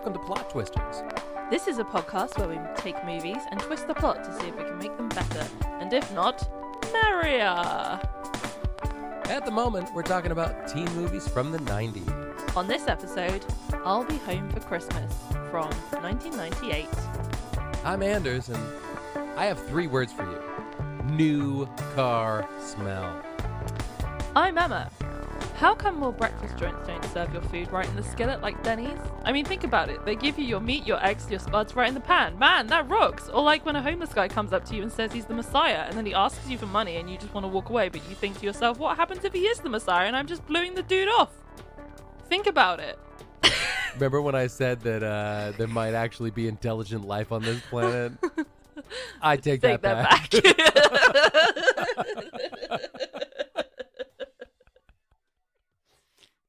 welcome to Plot Twisters. This is a podcast where we take movies and twist the plot to see if we can make them better, and if not, merrier. At the moment, we're talking about teen movies from the 90s. On this episode, I'll Be Home for Christmas from 1998. I'm Anders, and I have 3 words for you. New car smell. I'm Emma. How come more breakfast joints don't serve your food right in the skillet like Denny's? I mean, think about it. They give you your meat, your eggs, your spuds right in the pan. Man, that rocks. Or like when a homeless guy comes up to you and says he's the Messiah, and then he asks you for money and you just want to walk away, but you think to yourself, what happens if he is the Messiah and I'm just blowing the dude off? Think about it. Remember when I said that there might actually be intelligent life on this planet? I take that back.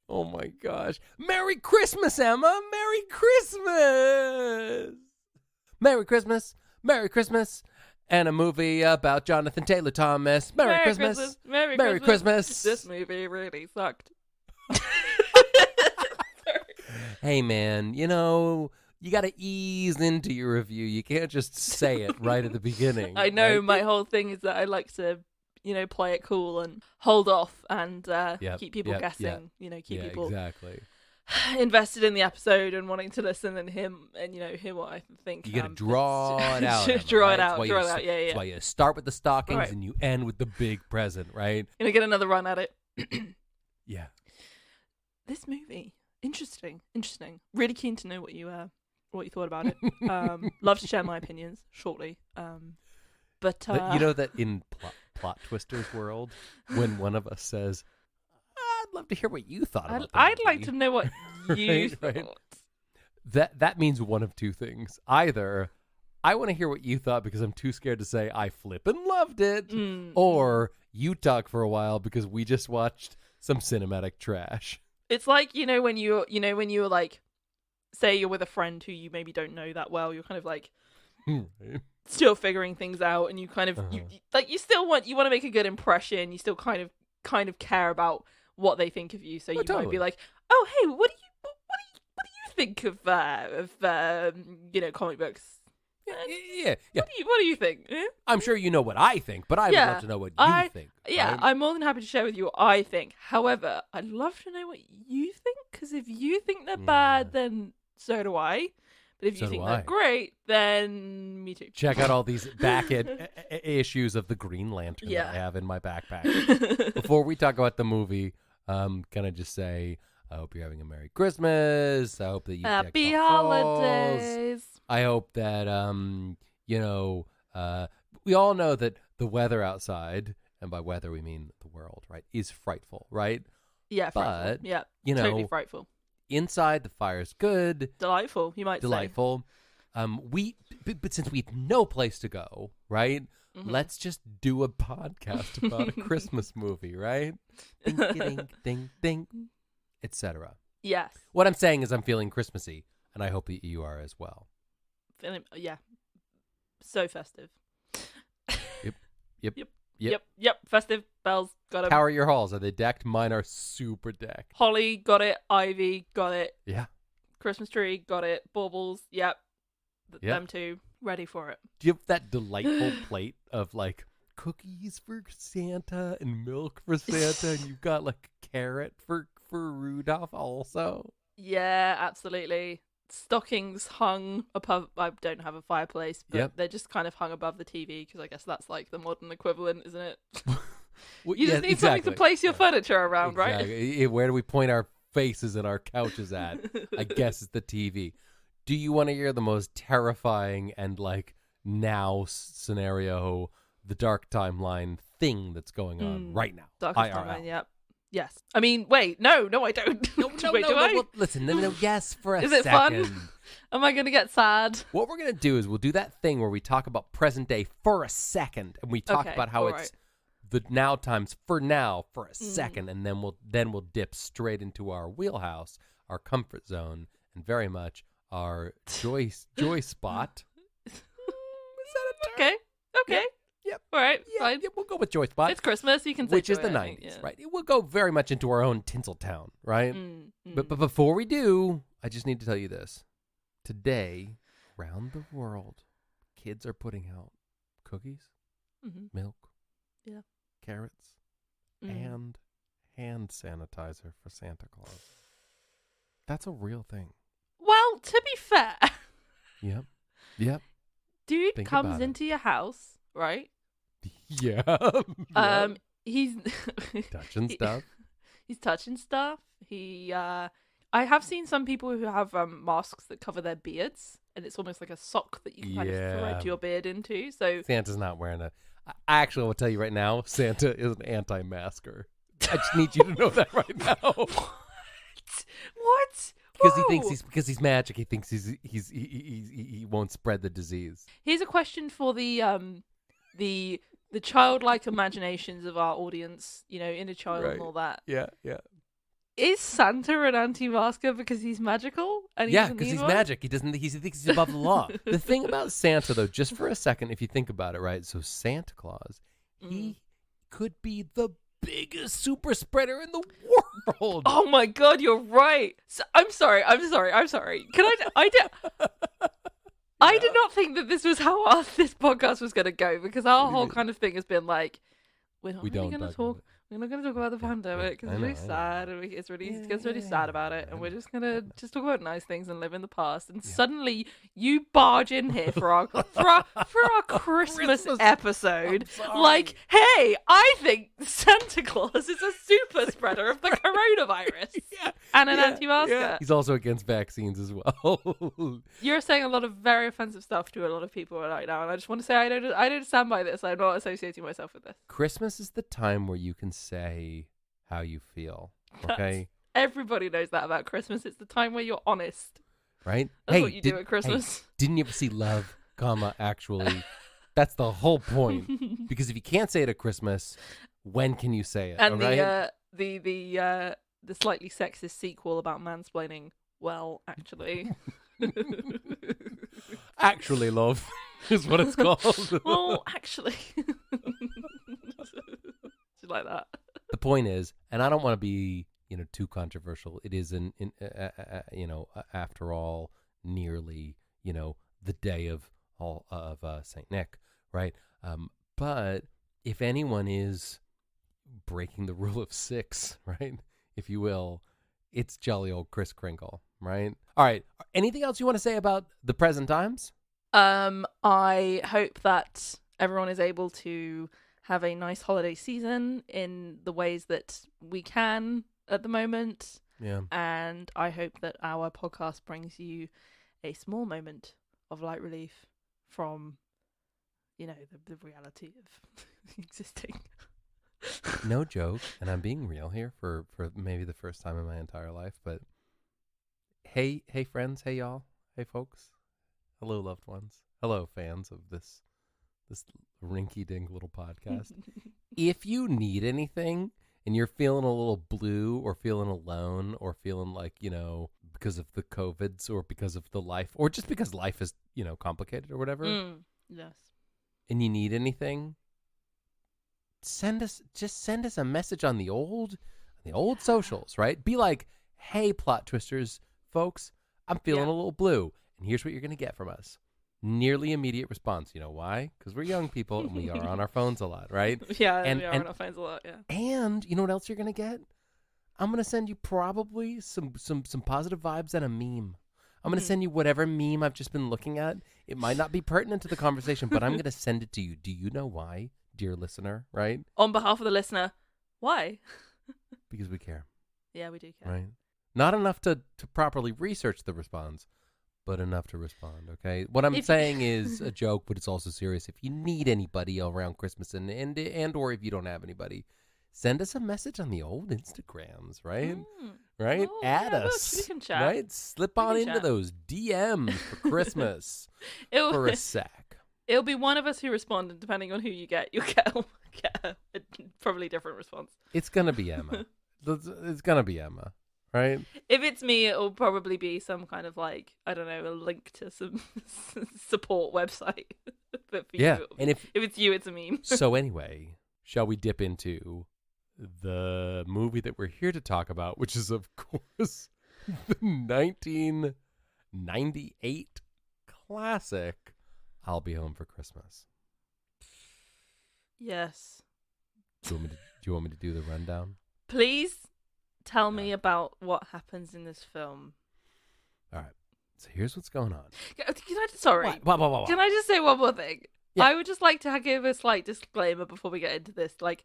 Oh my gosh. Merry Christmas, Emma! Merry Christmas! Merry Christmas! Merry Christmas! And a movie about Jonathan Taylor Thomas. Merry Christmas! Merry Christmas! This movie really sucked. Hey man, you know, you gotta ease into your review. You can't just say it right at the beginning. I know, right? my whole thing is that I like to, play it cool and hold off and keep people guessing, keep people exactly invested in the episode and wanting to listen and hear what I think. You gotta draw it out. Draw right? it out. Yeah. That's why you start with the stockings right. and you end with the big present, right? Gonna get another run at it. Yeah. This movie, interesting. Really keen to know what you thought about it. Love to share my opinions shortly. But you know that in Plot Twisters world, when one of us says, I'd love to hear what you thought about the I'd movie. like to know what you thought. Right. That means one of two things. Either I want to hear what you thought because I'm too scared to say I flippin' loved it, or you talk for a while because we just watched some cinematic trash. It's like, when you're like, say you're with a friend who you maybe don't know that well, you're kind of like still figuring things out, and you kind of you still want to make a good impression. You still kind of care about what they think of you, so you might be like, oh hey, what do you think of comic books? Yeah. What do you think? I'm sure you know what I think, but I'd love to know what you think. Yeah, right? I'm more than happy to share with you what I think. However, I'd love to know what you think, because if you think they're bad, then so do I. But if you think they're great, then me too. Check out all these back issues of the Green Lantern that I have in my backpack. Before we talk about the movie, can I just say, I hope you're having a Merry Christmas. I hope that you Happy holidays. I hope that, we all know that the weather outside, and by weather we mean the world, right, is frightful, right? Yeah, frightful. Yeah, totally frightful. Inside, the fire's good. Delightful, you might say. Delightful. But since we have no place to go, right, let's just do a podcast about a Christmas movie, right? Ding, ding, ding, ding, etc. Yes. What I'm saying is I'm feeling Christmassy, and I hope that you are as well. So festive. Yep. Festive bells, got it. How are your halls? Are they decked? Mine are super decked. Holly, got it. Ivy, got it. Yeah. Christmas tree, got it. Baubles, yep. Them two, ready for it. Do you have that delightful plate of like cookies for Santa and milk for Santa, and you've got like carrot for Rudolph also? Yeah, absolutely. Stockings hung above. I don't have a fireplace, but they're just kind of hung above the TV, because I guess that's like the modern equivalent, isn't it? You just need something to place your furniture around, right? Where do we point our faces and our couches at? I guess it's the TV. Do you want to hear the most terrifying and like now scenario, the dark timeline thing that's going on right now? Dark timeline, yep. Yes. I mean, wait, no, I don't. No, wait, do I? Well, listen, no, yes, for a second. Is it fun? Am I going to get sad? What we're going to do is we'll do that thing where we talk about present day for a second, and we talk about how it's the now times for now for a second, and then we'll dip straight into our wheelhouse, our comfort zone, and very much our joy spot. Is that a term? Okay. Yep. All right. Fine. Yeah, we'll go with Joy Spot. It's Christmas. You can say which is the 90s, right? We'll go very much into our own Tinseltown, right? But before we do, I just need to tell you this. today, around the world, kids are putting out cookies, milk, carrots, and hand sanitizer for Santa Claus. That's a real thing. Well, to be fair. Yep. Dude comes into your house, right? Yeah. He's touching stuff. He's touching stuff. I have seen some people who have masks that cover their beards, and it's almost like a sock that you can kind of thread your beard into. So Santa's not wearing a. Actually, I will tell you right now, Santa is an anti-masker. I just need you to know that right now. What? Because he's magic. He thinks he won't spread the disease. Here's a question for the childlike imaginations of our audience. Inner child and all that. Yeah. Is Santa an anti-masker because he's magical? And because he's magic. He thinks he's above the law. The thing about Santa, though, just for a second, if you think about it, right? So Santa Claus, he could be the biggest super spreader in the world. Oh my God, you're right. I'm sorry. Can I did not think that this was how this podcast was going to go, because our whole kind of thing has been like, we're not going to talk about the pandemic because it's really sad, and it gets really sad about it, and we're just going to talk about nice things and live in the past. And suddenly you barge in here for our Christmas episode, like, hey, I think Santa Claus is a super spreader of the coronavirus and an anti-masker. Yeah. He's also against vaccines as well. You're saying a lot of very offensive stuff to a lot of people right now, and I just want to say I don't stand by this. I'm not associating myself with this. Christmas is the time where you can say how you feel. Okay, everybody knows that about Christmas. It's the time where you're honest, right? That's what you do at Christmas. Didn't you ever see Love, Actually? That's the whole point. Because if you can't say it at Christmas, when can you say it? And right? the slightly sexist sequel about mansplaining. Well, actually, actually, love is what it's called. Well, actually. Like that. The point is, and I don't want to be, too controversial. It is after all, nearly, the day of Saint Nick, right? But if anyone is breaking the rule of 6, right, if you will, it's jolly old Kris Kringle, right? All right. Anything else you want to say about the present times? I hope that everyone is able to have a nice holiday season in the ways that we can at the moment. Yeah. And I hope that our podcast brings you a small moment of light relief from, the reality of existing. No joke, and I'm being real here for maybe the first time in my entire life, but hey friends, hey y'all, hey folks, hello loved ones, hello fans of this rinky-dink little podcast. If you need anything and you're feeling a little blue or feeling alone or feeling like, because of the COVIDs or because of the life or just because life is, complicated or whatever. Yes. And you need anything, send us a message on the old socials, right? Be like, hey, plot twisters, folks, I'm feeling a little blue. And here's what you're going to get from us. Nearly immediate response. You know why? Because we're young people and we are on our phones a lot, right? Yeah, we are on our phones a lot, yeah. And you know what else you're going to get? I'm going to send you probably some positive vibes and a meme. I'm going to send you whatever meme I've just been looking at. It might not be pertinent to the conversation, but I'm going to send it to you. Do you know why, dear listener, right? On behalf of the listener, why? Because we care. Yeah, we do care. Right? Not enough to properly research the response, but enough to respond, okay? What I'm saying is a joke, but it's also serious. If you need anybody around Christmas and or if you don't have anybody, send us a message on the old Instagrams, right? Right? Oh, Add us. Look, we can chat. Right? Slip on into those DMs for Christmas for a sec. It'll be one of us who respond, and depending on who you get, you'll get a probably different response. It's going to be Emma. It's going to be Emma. Right? If it's me, it'll probably be some kind of a link to some support website. But for you, and if it's you, it's a meme. So anyway, shall we dip into the movie that we're here to talk about, which is, of course, the 19 98 classic, I'll Be Home for Christmas. Yes. Do you want me to do the rundown? Please tell me about what happens in this film. All right. So here's what's going on. Sorry. What? Can I just say one more thing? Yeah. I would just like to give a slight disclaimer before we get into this. Like,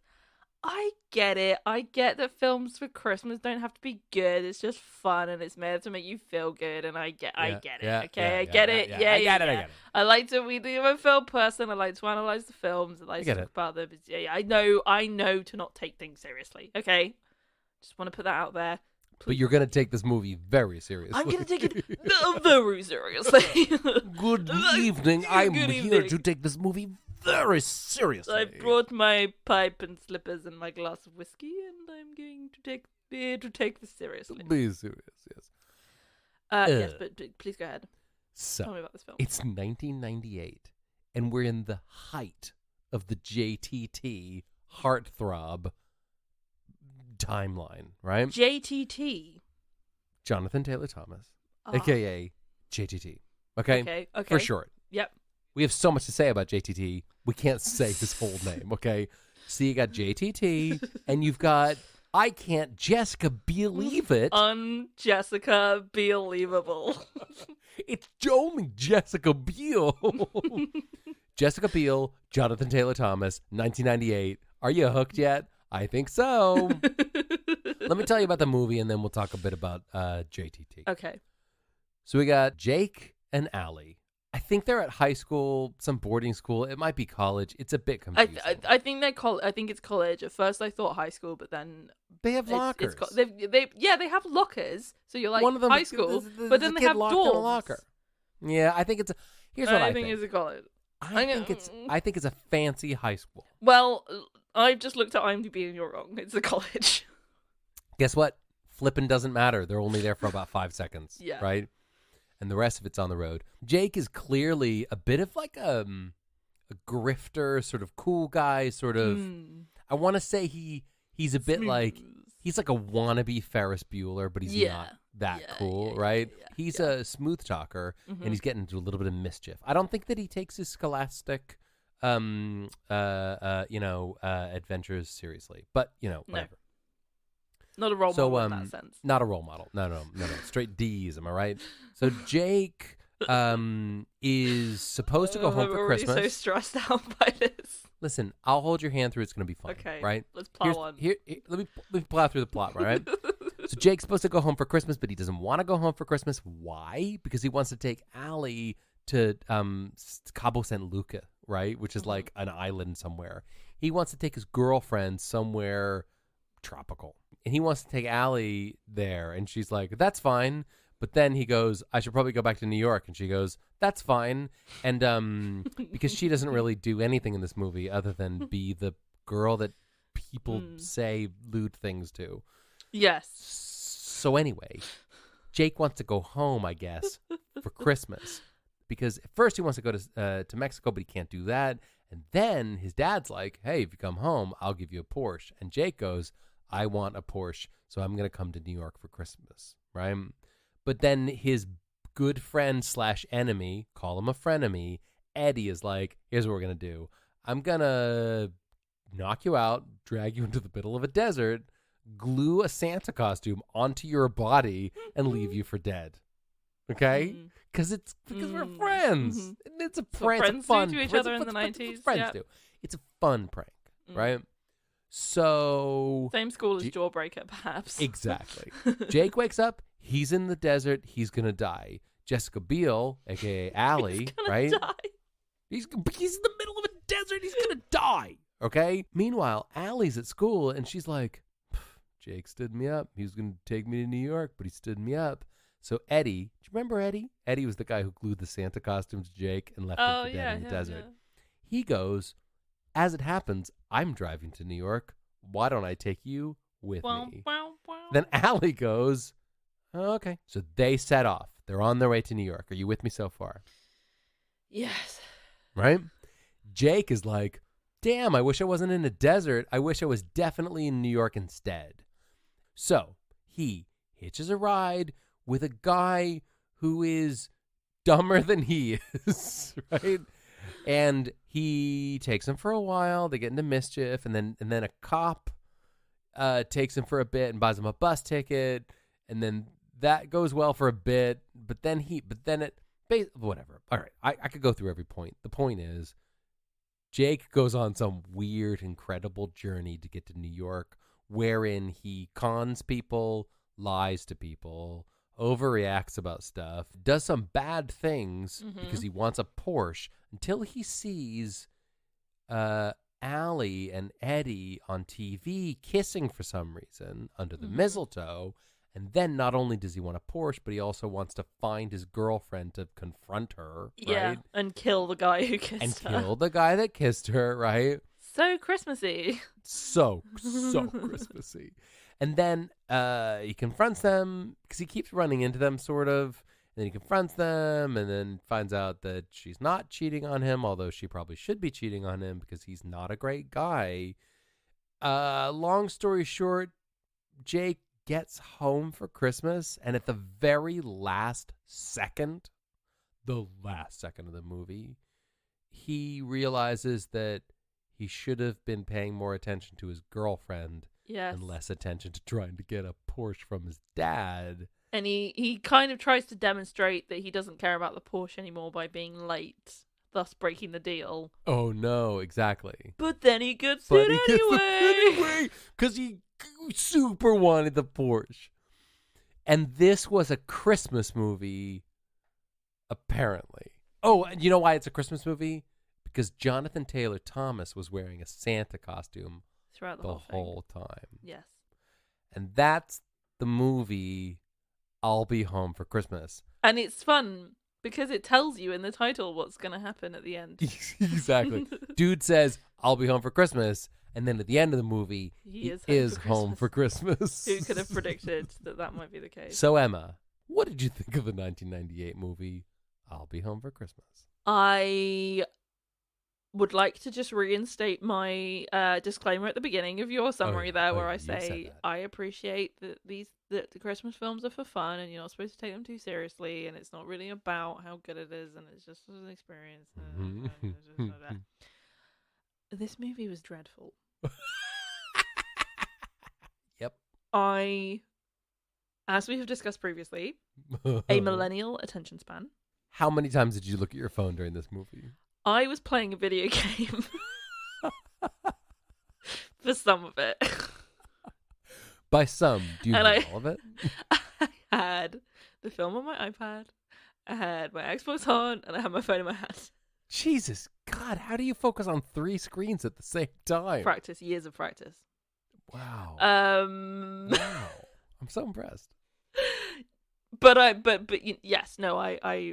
I get it. I get that films for Christmas don't have to be good. It's just fun and it's made to make you feel good. And I get it. Okay, I get it. I get it. I like to. I'm a film person. I like to analyze the films. I like to talk about them. Yeah, I know to not take things seriously. Okay, just want to put that out there. Please. But you're going to take this movie very seriously. I'm going to take it very seriously. Good evening. I'm here to take this movie very seriously. I brought my pipe and slippers and my glass of whiskey, and I'm going to take this seriously. Be serious, yes. Yes, but please go ahead. So, tell me about this film. It's 1998, and we're in the height of the JTT heartthrob timeline, right? JTT. Jonathan Taylor Thomas, a.k.a. JTT. Okay? For short. Yep. We have so much to say about JTT, we can't say his whole name, okay? So you got JTT, and you've got, I can't Jessica believe it. Jessica Believable. It's only Jessica Biel. Jessica Biel, Jonathan Taylor Thomas, 1998. Are you hooked yet? I think so. Let me tell you about the movie, and then we'll talk a bit about JTT. Okay. So we got Jake and Allie. I think they're at high school, some boarding school. It might be college. It's a bit confusing. I think I think it's college. At first, I thought high school, but then they have lockers. They have lockers. So you're like, one of them, high school, but then they have dorms. In a locker. Yeah, I think it's. Here's what I think. It's a college. I think it's a fancy high school. Well, I've just looked at IMDb and you're wrong. It's a college. Guess what? Flipping doesn't matter. They're only there for about 5 seconds. Yeah. Right? And the rest of it's on the road. Jake is clearly a bit of like a grifter, sort of cool guy, sort of. I want to say he's a bit like, he's like a wannabe Ferris Bueller, but he's not that cool, right? He's a smooth talker, and he's getting into a little bit of mischief. I don't think that he takes his scholastic, adventures seriously, but whatever. Not a role model in that sense. Not a role model. No. Straight D's, am I right? So Jake is supposed to go home for Christmas. I'm so stressed out by this. Listen, I'll hold your hand through. It's going to be fun. Okay. Right? Let's plow on. Let me plow through the plot, right? So Jake's supposed to go home for Christmas, but he doesn't want to go home for Christmas. Why? Because he wants to take Allie to Cabo San Luca, right? Which is like an island somewhere. He wants to take his girlfriend somewhere tropical. And he wants to take Allie there. And she's like, that's fine. But then he goes, I should probably go back to New York. And she goes, that's fine. And because she doesn't really do anything in this movie other than be the girl that people say lewd things to. Yes. So anyway, Jake wants to go home, I guess, for Christmas. Because at first he wants to go to Mexico, but he can't do that. And then his dad's like, hey, if you come home, I'll give you a Porsche. And Jake goes, I want a Porsche, so I'm going to come to New York for Christmas, right? But then his good friend / enemy, call him a frenemy, Eddie is like, here's what we're going to do. I'm going to knock you out, drag you into the middle of a desert, glue a Santa costume onto your body, and leave you for dead. Okay? Because we're friends. It's a prank. Friends do to each other in the 90s. Friends do. It's a fun prank, right? So same school as Jawbreaker, perhaps. Exactly. Jake wakes up. He's in the desert. He's gonna die. Jessica Biel, aka Allie, right? Die. He's in the middle of a desert. He's gonna die. Okay. Meanwhile, Allie's at school, and she's like, Jake stood me up. He was gonna take me to New York, but he stood me up. So Eddie, do you remember Eddie? Eddie was the guy who glued the Santa costume to Jake and left him for dead in the desert. Yeah. He goes, as it happens, I'm driving to New York. Why don't I take you with me? Then Allie goes, oh, okay. So they set off. They're on their way to New York. Are you with me so far? Yes. Right? Jake is like, damn, I wish I wasn't in a desert. I wish I was definitely in New York instead. So he hitches a ride with a guy who is dumber than he is, right? And he takes him for a while. They get into mischief, and then a cop takes him for a bit and buys him a bus ticket, and then that goes well for a bit. But then whatever. All right, I could go through every point. The point is, Jake goes on some weird, incredible journey to get to New York, wherein he cons people, lies to people, overreacts about stuff, does some bad things because he wants a Porsche, until he sees Allie and Eddie on TV kissing for some reason under the mistletoe. And then not only does he want a Porsche, but he also wants to find his girlfriend to confront her, yeah, right? And kill the guy who kissed her. And kill the guy that kissed her, right? So Christmassy. So Christmassy. And then he confronts them because he keeps running into them, sort of. And then he confronts them and then finds out that she's not cheating on him, although she probably should be cheating on him because he's not a great guy. Long story short, Jake gets home for Christmas, and at the very last second, the last second of the movie, he realizes that he should have been paying more attention to his girlfriend and less attention to trying to get a Porsche from his dad. And he kind of tries to demonstrate that he doesn't care about the Porsche anymore by being late, thus breaking the deal. Oh, no, exactly. But then he gets it anyway. Because he super wanted the Porsche. And this was a Christmas movie, apparently. Oh, and you know why it's a Christmas movie? Because Jonathan Taylor Thomas was wearing a Santa costume throughout the whole time. Yes. And that's the movie I'll Be Home for Christmas. And it's fun because it tells you in the title what's going to happen at the end. Exactly. Dude says, I'll be home for Christmas. And then at the end of the movie, he is home for Christmas. Who could have predicted that might be the case? So, Emma, what did you think of the 1998 movie I'll Be Home for Christmas? I would like to just reinstate my disclaimer at the beginning of your summary where I say I appreciate that the Christmas films are for fun and you're not supposed to take them too seriously and it's not really about how good it is and it's just an experience. This movie was dreadful. Yep. As we have discussed previously, a millennial attention span. How many times did you look at your phone during this movie? I was playing a video game for some of it. By some, do you mean all of it? I had the film on my iPad, I had my Xbox on, and I had my phone in my hand. Jesus God, how do you focus on 3 screens at the same time? Practice, years of practice. Wow. Wow. I'm so impressed. But I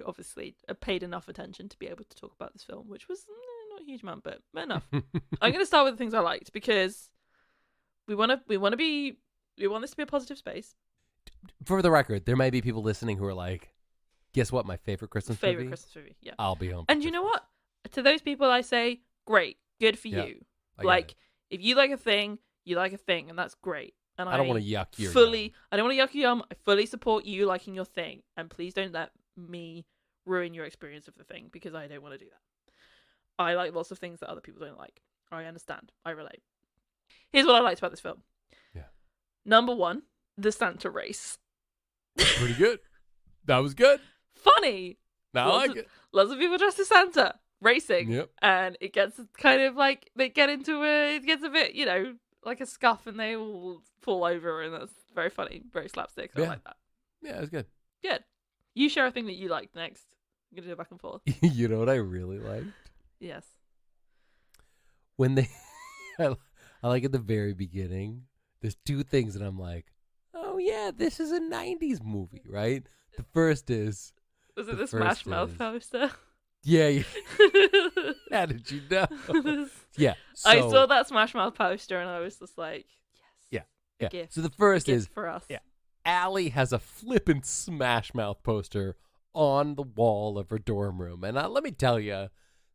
obviously paid enough attention to be able to talk about this film, which was not a huge amount, but enough. I'm going to start with the things I liked because we want this to be a positive space. For the record, there may be people listening who are like, guess what? My favorite Christmas movie? Yeah. I'll Be Home. And you know what? To those people, I say, great, good for you. Like, if you like a thing, you like a thing, and that's great. And I don't want to yuck your yum. I don't want to yuck your yum. I fully support you liking your thing, and please don't let me ruin your experience of the thing because I don't want to do that. I like lots of things that other people don't like. I understand. I relate. Here's what I liked about this film. Yeah. Number 1, the Santa race. Pretty good. That was good. Funny. I like it. Lots of people dressed as Santa racing. Yep. And it gets kind of like, it gets a bit, like a scuff and they all fall over and that's very funny. Very slapstick. I like that. Yeah, it was good. Good. You share a thing that you liked next. I'm going to do it back and forth. You know what I really liked? Yes. When they, I like at the very beginning, there's 2 things that I'm like, oh yeah, this is a 90s movie, right? The first is... Was it the Smash Mouth poster? Yeah. How did you know? Yeah. So, I saw that Smash Mouth poster and I was just like, yes. Yeah. Gift. So the first is for us. Yeah. Allie has a flippin' Smash Mouth poster on the wall of her dorm room. And let me tell you,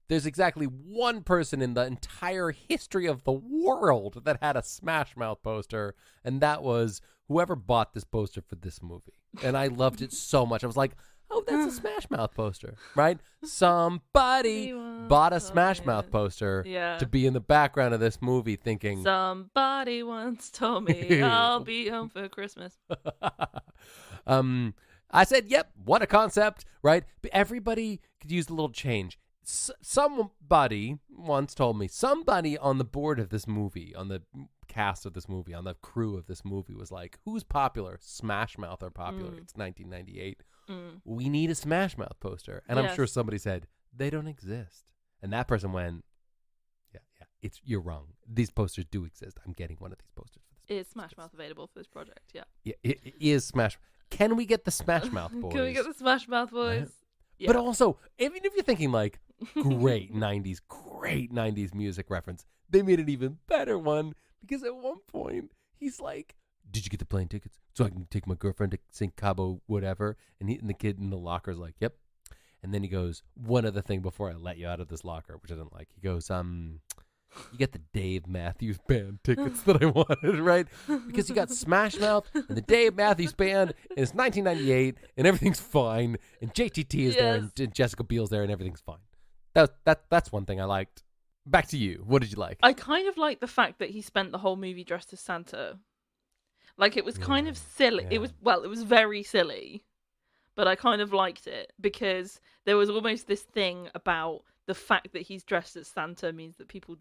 there's exactly one person in the entire history of the world that had a Smash Mouth poster, and that was whoever bought this poster for this movie. And I loved it so much. I was like, Oh, that's a Smash Mouth poster, right? Somebody bought a Smash Mouth poster to be in the background of this movie thinking... Somebody once told me I'll be home for Christmas. I said, yep, what a concept, right? But everybody could use a little change. Somebody once told me, somebody on the board of this movie, on the cast of this movie, on the crew of this movie was like, who's popular? Smash Mouth are popular. It's 1998. We need a Smash Mouth poster. And I'm sure somebody said, they don't exist. And that person went, yeah, you're wrong. These posters do exist. I'm getting one of these posters for this. Is Smash Mouth available for this project? Yeah. Yeah, it is Smash. Can we get the Smash Mouth boys? Can we get the Smash Mouth boys? Right? Yeah. But also, even if you're thinking like great 90s music reference, they made an even better one because at one point he's like, did you get the plane tickets so I can take my girlfriend to St. Cabo, whatever? And the kid in the locker is like, yep. And then he goes, one other thing before I let you out of this locker, which I don't like. He goes, you get the Dave Matthews Band tickets that I wanted, right? Because you got Smash Mouth and the Dave Matthews Band, and it's 1998, and everything's fine, and JTT is there, and Jessica Biel's there, and everything's fine. That's one thing I liked. Back to you. What did you like? I kind of like the fact that he spent the whole movie dressed as Santa. Like, it was kind of silly. Yeah. It was very silly, but I kind of liked it because there was almost this thing about the fact that he's dressed as Santa means that people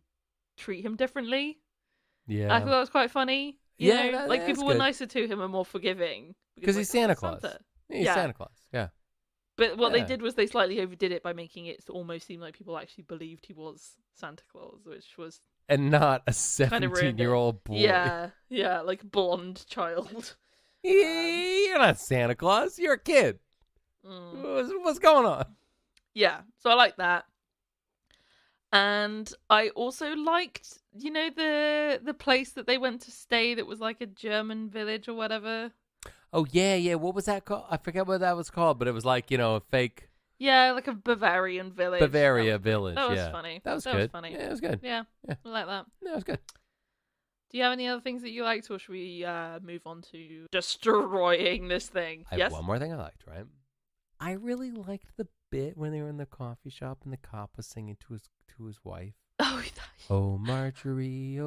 treat him differently. Yeah. I thought that was quite funny. You know? Like, people were nicer to him and more forgiving. Because he's Santa Claus. He's Santa Claus, yeah. But what they did was they slightly overdid it by making it almost seem like people actually believed he was Santa Claus, which was... And not a 17-year-old boy. Yeah, like blonde child. You're not Santa Claus. You're a kid. What's going on? Yeah, so I like that. And I also liked, you know, the place that they went to stay that was like a German village or whatever. Oh, yeah. What was that called? I forget what that was called, but it was like, you know, a fake... Yeah, like a Bavarian village. Village, That was funny. That was good. Was funny. Yeah, it was good. Yeah, I like that. Yeah, it was good. Do you have any other things that you liked, or should we move on to destroying this thing? I have one more thing I liked, right? I really liked the bit when they were in the coffee shop and the cop was singing to his wife. Oh, Marjorie,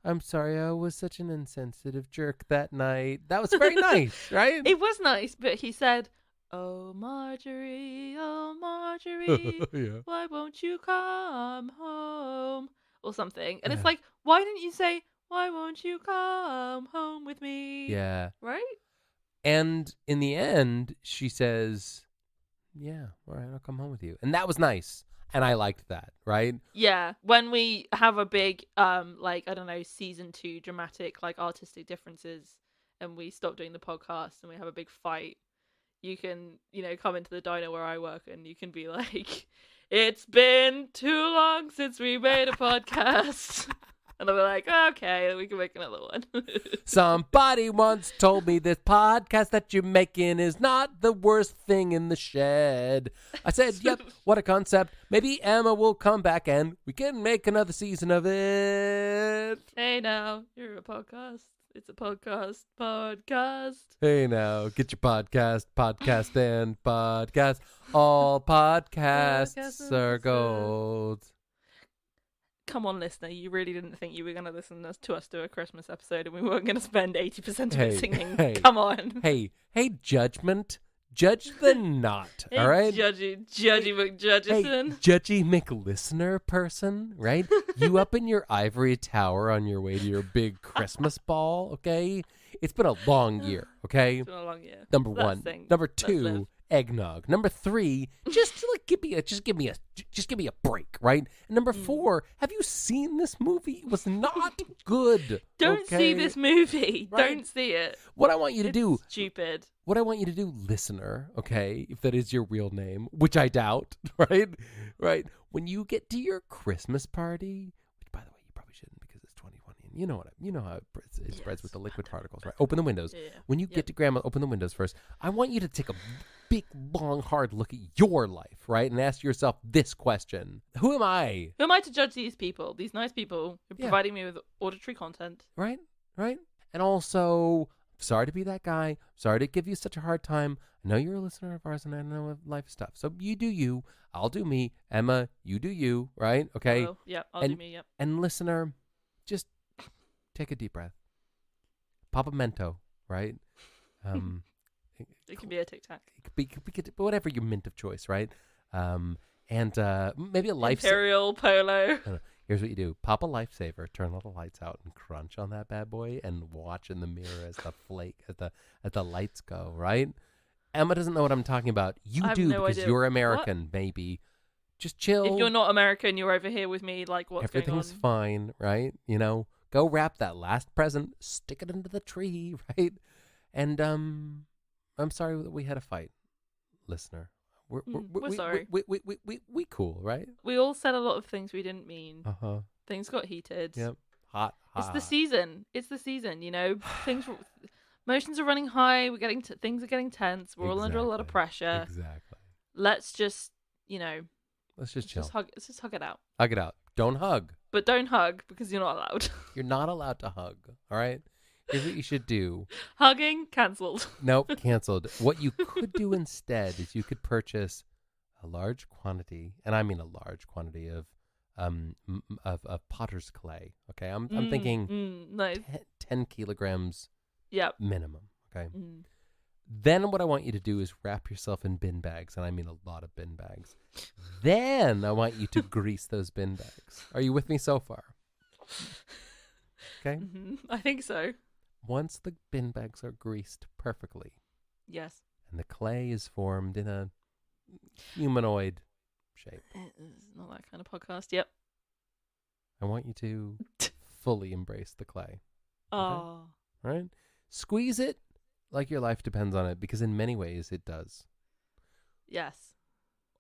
I'm sorry I was such an insensitive jerk that night. That was very nice, right? It was nice, but he said, oh, Marjorie, yeah. Why won't you come home? Or something. And it's like, why didn't you say, why won't you come home with me? Yeah. Right? And in the end, she says, yeah, all right, I'll come home with you. And that was nice. And I liked that, right? Yeah. When we have a big, like, I don't know, season 2 dramatic, like, artistic differences, and we stop doing the podcast and we have a big fight, you can, you know, come into the diner where I work and you can be like, it's been too long since we made a podcast. And I'll be like, okay, we can make another one. Somebody once told me this podcast that you're making is not the worst thing in the shed. I said, yep, what a concept. Maybe Emma will come back and we can make another season of it. Hey now, you're a podcast. It's a podcast. Hey now, get your podcast, and podcast. All podcasts are gold. Come on, listener, you really didn't think you were going to listen to us do a Christmas episode and we weren't going to spend 80% of it singing. Come on. Hey, judgment. Judge the not, all right? Judgy McJudgeson. Hey, Judgy McListener person, right? You up in your ivory tower on your way to your big Christmas ball, okay? It's been a long year, okay? It's been a long year. Number one. Number two, eggnog. Number 3, just give me a break, right? And number 4, have you seen this movie? It was not good. Don't see this movie. Right? Don't see it. What I want you to do, stupid. What I want you to do, listener, okay, if that is your real name, which I doubt, right? When you get to your Christmas party, which by the way you probably shouldn't because it's 2020, and you know how it spreads with the liquid particles, right? Open the windows. Yeah. When you get to grandma, open the windows first. I want you to take a big, long, hard look at your life, right? And ask yourself this question. Who am I? Who am I to judge these people, these nice people who are providing me with auditory content? Right? And also, Sorry to be that guy. Sorry to give you such a hard time. I know you're a listener of ours, and I know life stuff. So you do you. I'll do me. Emma, you do you. Right? Okay. I'll do me. Yep. And listener, just take a deep breath. Pop a Mento. Right? It can be a Tic Tac. It could be whatever your mint of choice. Right? And maybe a life Imperial Polo. Here's what you do. Pop a lifesaver, turn all the lights out, and crunch on that bad boy and watch in the mirror as the lights go, right? Emma doesn't know what I'm talking about. You do because you're American, what? Maybe. Just chill. If you're not American, you're over here with me, like, what's going on? Everything's fine, right? You know, go wrap that last present, stick it into the tree, right? And I'm sorry that we had a fight, listener. We're sorry. We cool, right? We all said a lot of things we didn't mean. Uh-huh. Things got heated. Yep. Hot. It's the season. You know. Emotions are running high. Things are getting tense. We're all under a lot of pressure. Exactly. Let's just, let's just chill. Let's just hug it out. Hug it out. Don't hug. But don't hug because you're not allowed. You're not allowed to hug. All right? Here's what you should do. Hugging, cancelled. Nope, canceled. What you could do instead is you could purchase a large quantity, and I mean a large quantity of potter's clay. Okay, I'm thinking nice. 10 kilograms minimum. Okay. Then what I want you to do is wrap yourself in bin bags, and I mean a lot of bin bags. Then I want you to grease those bin bags. Are you with me so far? Okay. I think so. Once the bin bags are greased perfectly. Yes. And the clay is formed in a humanoid shape. It's not that kind of podcast. Yep. I want you to fully embrace the clay. Oh. Okay? Right? Squeeze it like your life depends on it, because in many ways it does. Yes.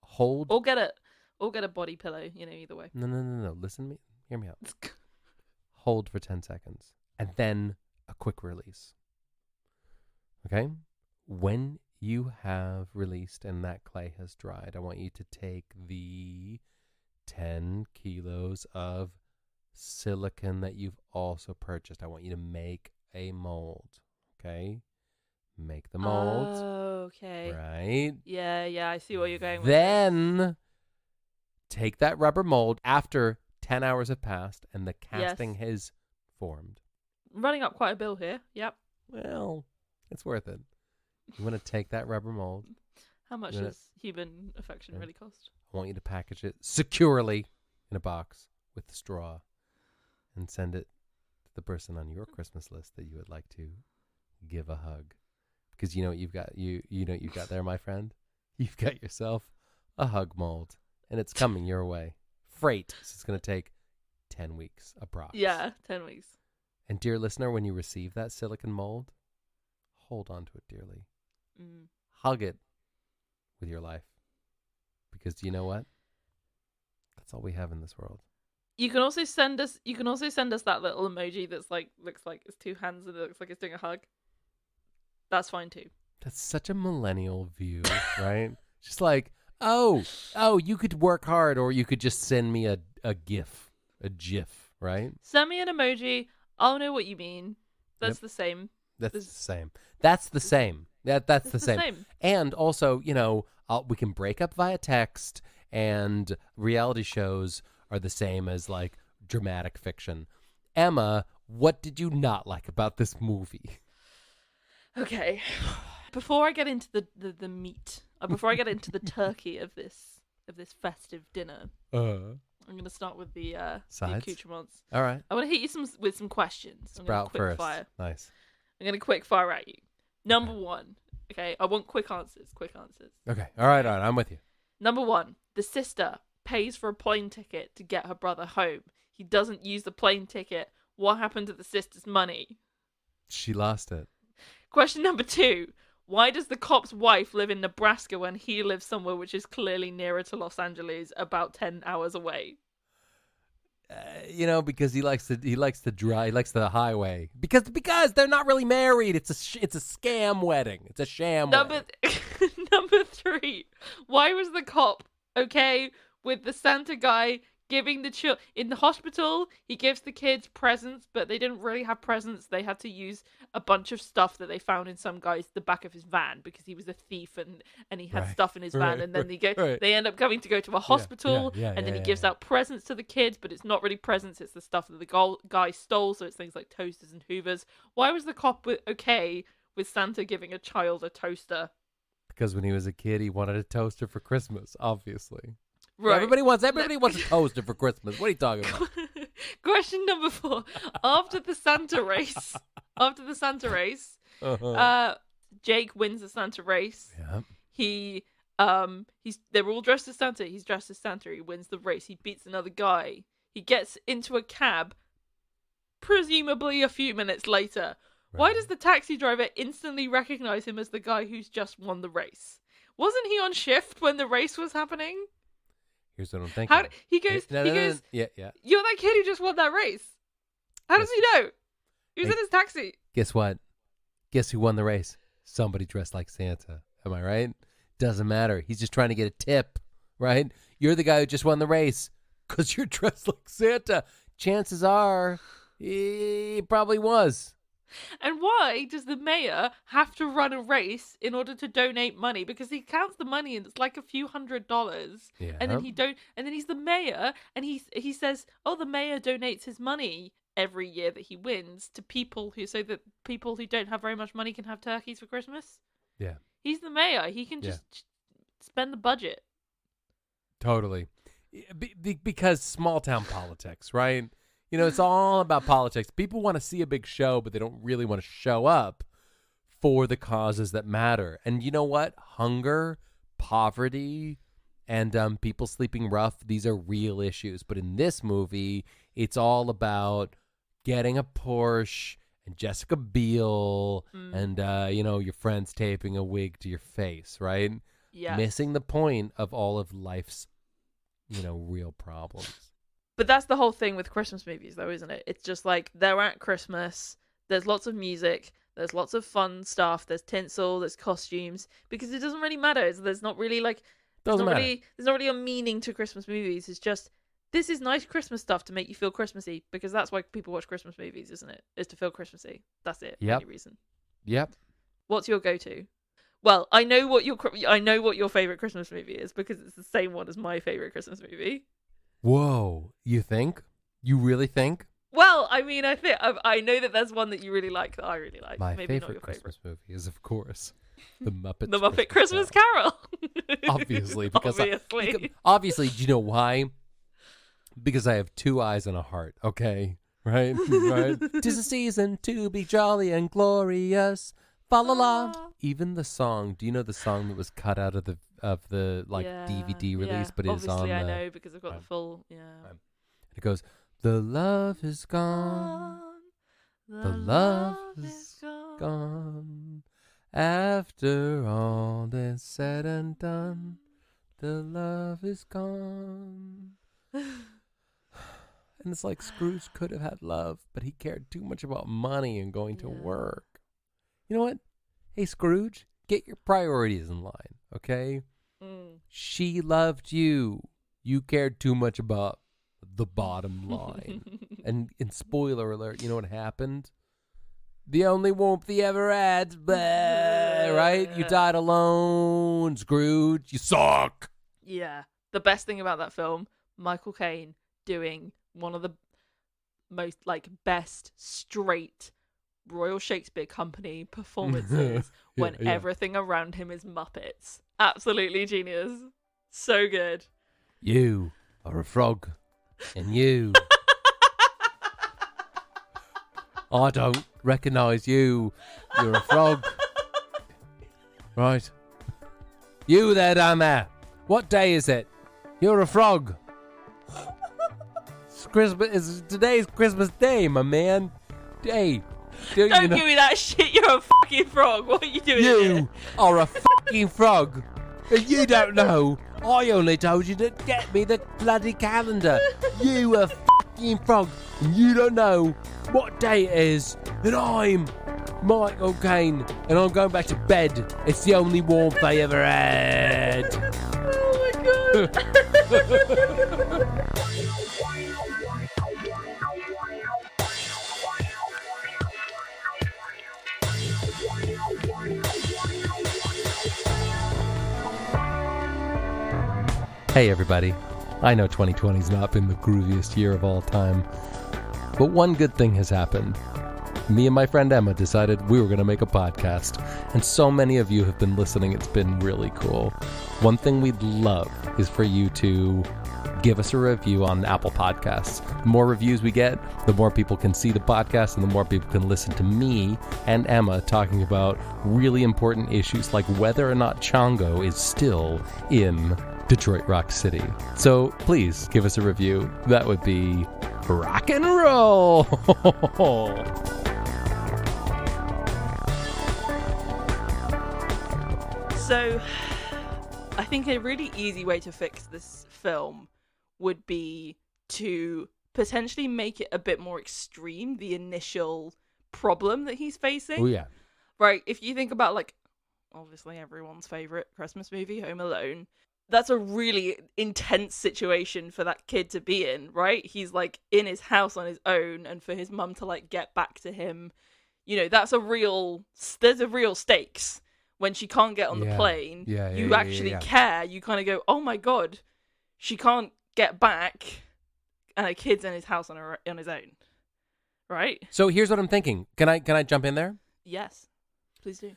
Hold. Or get a body pillow, either way. No. Listen to me. Hear me out. Hold for 10 seconds. And then a quick release. Okay? When you have released and that clay has dried, I want you to take the 10 kilos of silicone that you've also purchased. I want you to make a mold. Okay? Make the mold. Oh, okay. Right? Yeah, I see what you're going with. Then take that rubber mold after 10 hours have passed and the casting has formed. Running up quite a bill here. Yep. Well, it's worth it. You want to take that rubber mold. How much does human affection really cost? I want you to package it securely in a box with straw and send it to the person on your Christmas list that you would like to give a hug. Because you know what you've got? You know what you've got there, my friend? You've got yourself a hug mold, and it's coming your way. Freight. So it's going to take 10 weeks approx. Yeah, 10 weeks. And dear listener, when you receive that silicone mold, hold on to it dearly. Hug it with your life. Because do you know what? That's all we have in this world. You can also send us that little emoji that's looks like it's two hands and it looks like it's doing a hug. That's fine too. That's such a millennial view, right? Just like, oh, you could work hard, or you could just send me a GIF, right? Send me an emoji. I'll know what you mean. That's the same. That's the same. That's the same. And also, we can break up via text, and reality shows are the same as like dramatic fiction. Emma, what did you not like about this movie? Okay. Before I get into the meat, before I get into the turkey of this festive dinner, I'm going to start with the accoutrements. All right. I want to hit you with some questions. Sprout first. Fire. Nice. I'm going to quick fire at you. Number one. Okay. I want quick answers. Okay. All right. I'm with you. Number one. The sister pays for a plane ticket to get her brother home. He doesn't use the plane ticket. What happened to the sister's money? She lost it. Question number two. Why does the cop's wife live in Nebraska when he lives somewhere which is clearly nearer to Los Angeles, about 10 hours away? Because he likes to drive. He likes the highway. Because they're not really married. It's a scam wedding. It's a sham wedding. Number three. Why was the cop okay with the Santa guy giving the in the hospital, he gives the kids presents, but they didn't really have presents. They had to use a bunch of stuff that they found in some guy's the back of his van because he was a thief and he had stuff in his van. And then they end up having to go to a hospital, and then he gives out presents to the kids, but it's not really presents. It's the stuff that the guy stole. So it's things like toasters and hoovers. Why was the cop okay with Santa giving a child a toaster? Because when he was a kid, he wanted a toaster for Christmas, obviously. Right. Everybody wants a toaster for Christmas. What are you talking about? Question number 4. After the Santa race, Jake wins the Santa race. Yeah. They're all dressed as Santa. He's dressed as Santa. He wins the race. He beats another guy. He gets into a cab, presumably a few minutes later. Right. Why does the taxi driver instantly recognize him as the guy who's just won the race? Wasn't he on shift when the race was happening? Here's what I'm thinking. He goes, yeah. You're that kid who just won that race. How does he know? He was in his taxi. Guess what? Guess who won the race? Somebody dressed like Santa. Am I right? Doesn't matter. He's just trying to get a tip, right? You're the guy who just won the race because you're dressed like Santa. Chances are he probably was. And why does the mayor have to run a race in order to donate money? Because he counts the money and it's like a few $100s. Yeah. And then he's the mayor and he says, "Oh, the mayor donates his money every year that he wins to people so that people who don't have very much money can have turkeys for Christmas." Yeah. He's the mayor. He can just spend the budget. Totally. Because small town politics, right? You know, it's all about politics. People want to see a big show, but they don't really want to show up for the causes that matter. And you know what? Hunger, poverty, and people sleeping rough, these are real issues. But in this movie, it's all about getting a Porsche and Jessica Biel and, your friends taping a wig to your face, right? Yeah. Missing the point of all of life's, real problems. But that's the whole thing with Christmas movies, though, isn't it? It's just like they're at Christmas. There's lots of music. There's lots of fun stuff. There's tinsel. There's costumes. Because it doesn't really matter. There's not really there's not really a meaning to Christmas movies. It's just this is nice Christmas stuff to make you feel Christmassy. Because that's why people watch Christmas movies, isn't it? Is to feel Christmassy. That's it. Yep. Only reason. Yep. What's your go-to? Well, I know what your favorite Christmas movie is because it's the same one as my favorite Christmas movie. Whoa, you think? You really think? Well, I mean, I know that there's one that you really like that I really like. My Maybe favorite not your Christmas movie is, of course, The Muppets. The Muppet Christmas Carol. Obviously, because obviously. Do you know why? Because I have 2 eyes and a heart. Okay, right, right. 'Tis a season to be jolly and glorious. Fa la la. Even the song. Do you know the song that was cut out of the DVD release, but it's on. Obviously, I know because I've got the full. Yeah. It goes, "The love is gone. The love is gone. After all is said and done, the love is gone." And it's like Scrooge could have had love, but he cared too much about money and going to work. You know what? Hey, Scrooge, get your priorities in line, okay? She loved you. You cared too much about the bottom line. and spoiler alert, you know what happened? The only warmth he ever had, right? You died alone, Scrooge. You suck. Yeah. The best thing about that film, Michael Caine doing one of the most best straight Royal Shakespeare Company performances when everything around him is Muppets. Absolutely genius. So good. You are a frog, and you. I don't recognise you. You're a frog. Right. You there, down there. What day is it? You're a frog. Today's Christmas Day, my man. Hey. Don't give me that shit. You're a fucking frog. What are you doing You are a fucking frog. And you don't know. I only told you to get me the bloody calendar. You a fucking frog. And you don't know what day it is. And I'm Michael Caine. And I'm going back to bed. It's the only warmth I ever had. Oh my god. Hey everybody, I know 2020's not been the grooviest year of all time, but one good thing has happened. Me and my friend Emma decided we were going to make a podcast, and so many of you have been listening, it's been really cool. One thing we'd love is for you to give us a review on Apple Podcasts. The more reviews we get, the more people can see the podcast and the more people can listen to me and Emma talking about really important issues like whether or not Chongo is still in Detroit Rock City. So please give us a review. That would be rock and roll. So I think a really easy way to fix this film would be to potentially make it a bit more extreme, the initial problem that he's facing. Oh yeah. Right, if you think about, like, obviously everyone's favorite Christmas movie, Home Alone, that's a really intense situation for that kid to be in, right? He's, like, in his house on his own, and for his mum to, like, get back to him, you know, there's a real stakes. When she can't get on the plane, you actually care. You kind of go, oh my God, she can't get back, and a kid's in his house on his own, right? So here's what I'm thinking. Can I jump in there? Yes, please do.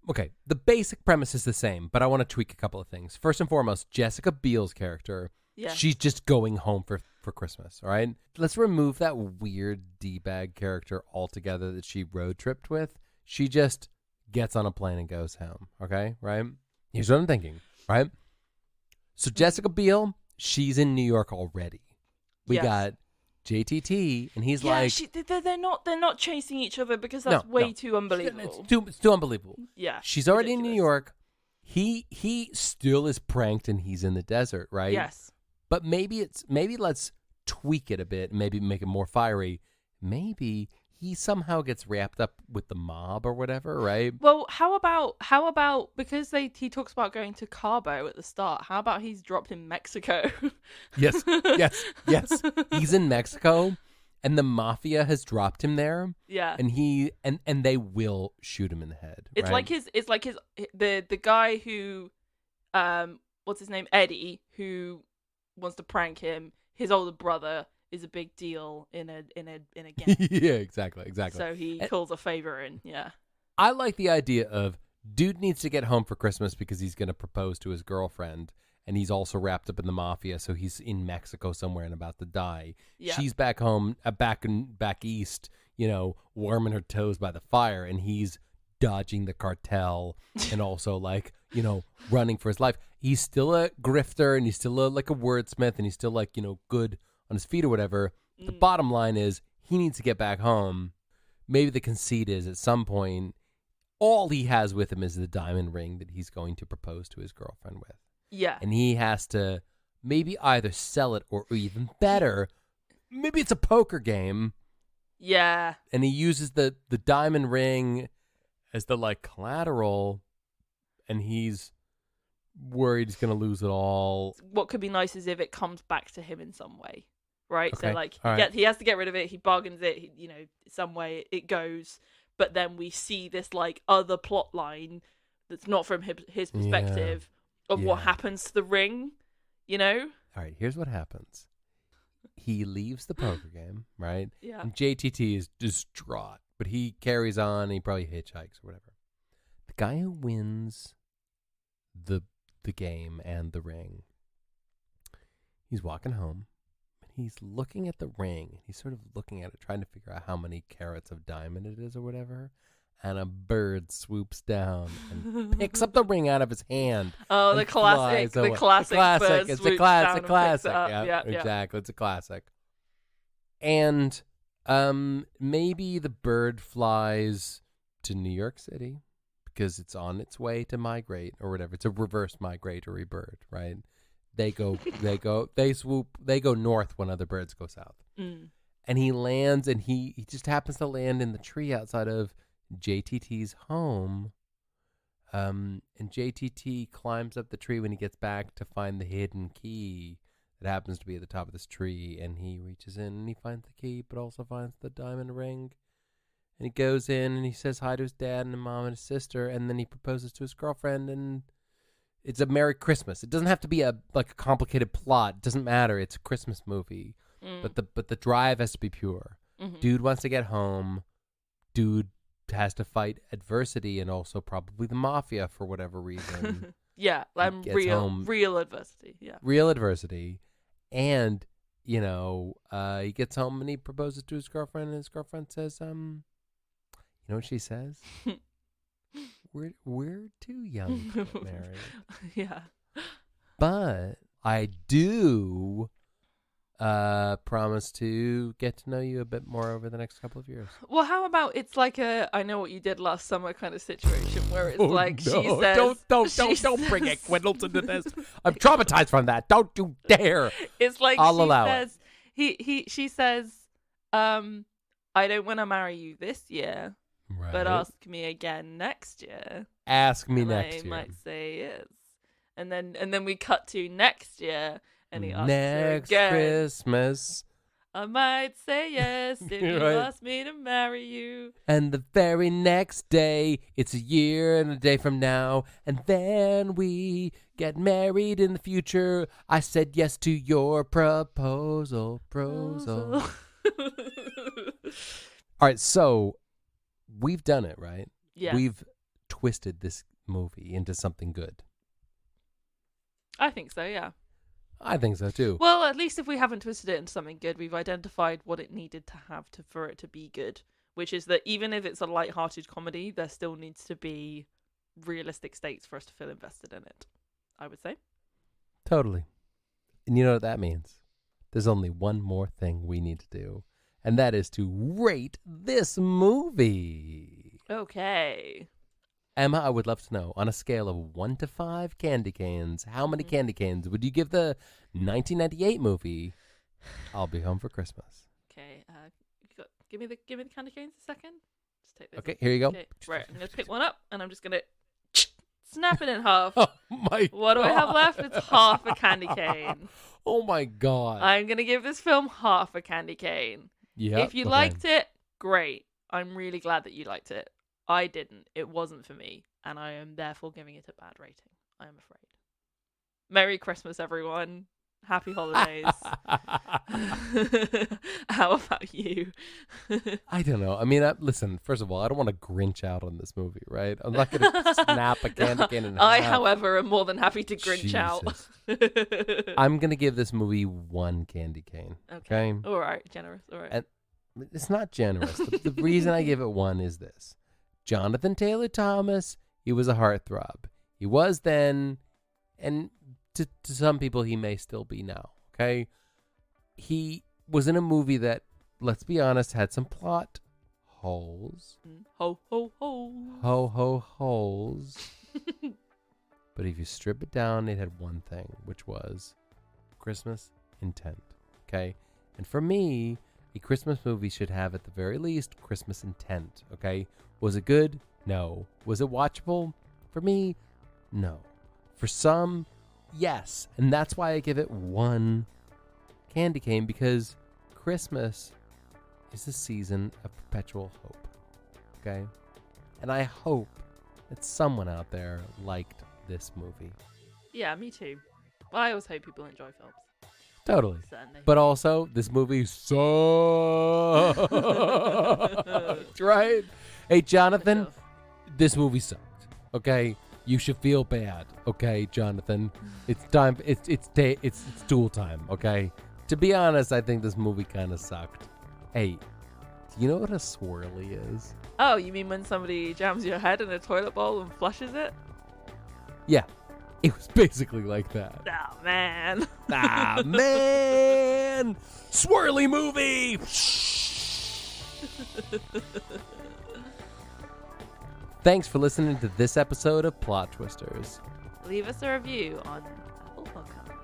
Okay, the basic premise is the same, but I want to tweak a couple of things. First and foremost, Jessica Biel's character, she's just going home for Christmas, all right? Let's remove that weird D-bag character altogether that she road tripped with. She just gets on a plane and goes home, okay? Right? Here's what I'm thinking, right? So Jessica Biel, she's in New York already. We got JTT, and he's they're not chasing each other because that's way too unbelievable. It's too unbelievable. Yeah, she's already in New York. He still is pranked, and he's in the desert, right? Yes. But maybe let's tweak it a bit, maybe make it more fiery. Maybe he somehow gets wrapped up with the mob or whatever, right? Well, how about because he talks about going to Cabo at the start, how about he's dropped in Mexico? Yes. He's in Mexico, and the mafia has dropped him there. Yeah. And he and they will shoot him in the head. It's right? like the guy who what's his name? Eddie, who wants to prank him, his older brother is a big deal in a gang. Yeah, exactly. So he calls a favor in. Yeah. I like the idea of dude needs to get home for Christmas because he's going to propose to his girlfriend, and he's also wrapped up in the mafia, so he's in Mexico somewhere and about to die. Yeah. She's back home, back east, you know, warming her toes by the fire, and he's dodging the cartel and also, like, you know, running for his life. He's still a grifter, and he's still like a wordsmith, and he's still, like, you know, good on his feet or whatever. The bottom line is he needs to get back home. Maybe the conceit is at some point all he has with him is the diamond ring that he's going to propose to his girlfriend with. Yeah. And he has to maybe either sell it or even better, maybe it's a poker game. Yeah. And he uses the diamond ring as the, like, collateral, and he's worried he's going to lose it all. What could be nice is if it comes back to him in some way. Right, okay. So like he has to get rid of it. He bargains it. You know, some way it goes. But then we see this, like, other plot line that's not from his perspective of what happens to the ring. You know. All right. Here's what happens. He leaves the poker game, right? Yeah. And JTT is distraught, but he carries on. And he probably hitchhikes or whatever. The guy who wins the game and the ring, he's walking home. He's looking at the ring. He's sort of looking at it, trying to figure out how many carats of diamond it is or whatever. And a bird swoops down and picks up the ring out of his hand. Oh, the classic. It's a classic. Yeah, exactly. It's a classic. And maybe the bird flies to New York City because it's on its way to migrate or whatever. It's a reverse migratory bird, right? They go north when other birds go south. And he lands, and he just happens to land in the tree outside of JTT's home. And JTT climbs up the tree when he gets back to find the hidden key that happens to be at the top of this tree. And he reaches in and he finds the key, but also finds the diamond ring. And he goes in and he says hi to his dad and his mom and his sister. And then he proposes to his girlfriend, and It's a Merry Christmas. It doesn't have to be a complicated plot. It doesn't matter. It's a Christmas movie. But the drive has to be pure. Mm-hmm. Dude wants to get home. Dude has to fight adversity and also probably the mafia for whatever reason. Yeah, real adversity. Yeah, real adversity, and he gets home and he proposes to his girlfriend, and his girlfriend says, you know what she says? We're too young to get married. Yeah, but I do promise to get to know you a bit more over the next couple of years. Well, how about it's like a I know what you did last summer kind of situation where it's she says... Don't bring Ed Quindles into this. I'm traumatized from that. Don't you dare. It's like I'll allow it. She says, I don't want to marry you this year, but ask me again next year. Ask me next year. I might say yes. And then we cut to next year. And he asks next again, Christmas, I might say yes if you ask me to marry you. And the very next day, it's a year and a day from now, and then we get married in the future. I said yes to your proposal. All right, so we've done it, right? Yeah. We've twisted this movie into something good. I think so, yeah. I think so too. Well, at least if we haven't twisted it into something good, we've identified what it needed to have for it to be good, which is that even if it's a light-hearted comedy, there still needs to be realistic stakes for us to feel invested in it, I would say. Totally. And you know what that means? There's only one more thing we need to do, and that is to rate this movie. Okay. Emma, I would love to know, on a scale of 1 to 5 candy canes, how many candy canes would you give the 1998 movie I'll Be Home for Christmas? Okay, give me the candy canes a second. Just take this. Okay, here you go. Okay, right, I'm going to pick one up, and I'm just going to snap it in half. Oh, my God. What do I have left? It's half a candy cane. Oh, my God. I'm going to give this film half a candy cane. Yeah. If you liked it, great. I'm really glad that you liked it. I didn't. It wasn't for me. And I am therefore giving it a bad rating. I am afraid. Merry Christmas, everyone. Happy holidays. How about you? I don't know. I mean, listen, first of all, I don't want to Grinch out on this movie, right? I'm not going to snap a candy cane in half. I, however, am more than happy to Grinch out. I'm going to give this movie 1 candy cane. Okay? All right. Generous. All right. And it's not generous. The reason I give it 1 is this. Jonathan Taylor Thomas, he was a heartthrob. He was then, and to some people, he may still be now, okay? He was in a movie that, let's be honest, had some plot holes. Ho, ho, ho. Ho, ho, holes. But if you strip it down, it had one thing, which was Christmas intent, okay? And for me, a Christmas movie should have, at the very least, Christmas intent, okay? Was it good? No. Was it watchable? For me, no. For some, yes. And that's why I give it 1 candy cane, because Christmas is the season of perpetual hope. Okay? And I hope that someone out there liked this movie. Yeah, me too. I always hope people enjoy films. Totally. Certainly. But also, this movie sucks. Right? Hey, Jonathan, this movie sucked. Okay? You should feel bad. Okay, Jonathan? It's time. It's duel time. Okay? To be honest, I think this movie kind of sucked. Hey, do you know what a swirly is? Oh, you mean when somebody jams your head in a toilet bowl and flushes it? Yeah. It was basically like that. Oh, man. Ah, man. Swirly movie. Thanks for listening to this episode of Plot Twisters. Leave us a review on Apple Podcasts.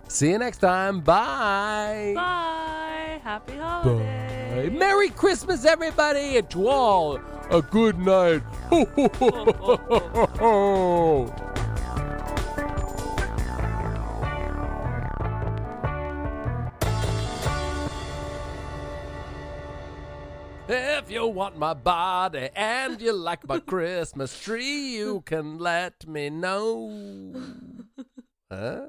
See you next time. Bye. Bye. Happy holidays. Bye. Merry Christmas, everybody. And to all, a good night. Ho, ho, ho, ho, ho, ho. If you want my body and you like my Christmas tree, you can let me know. Huh?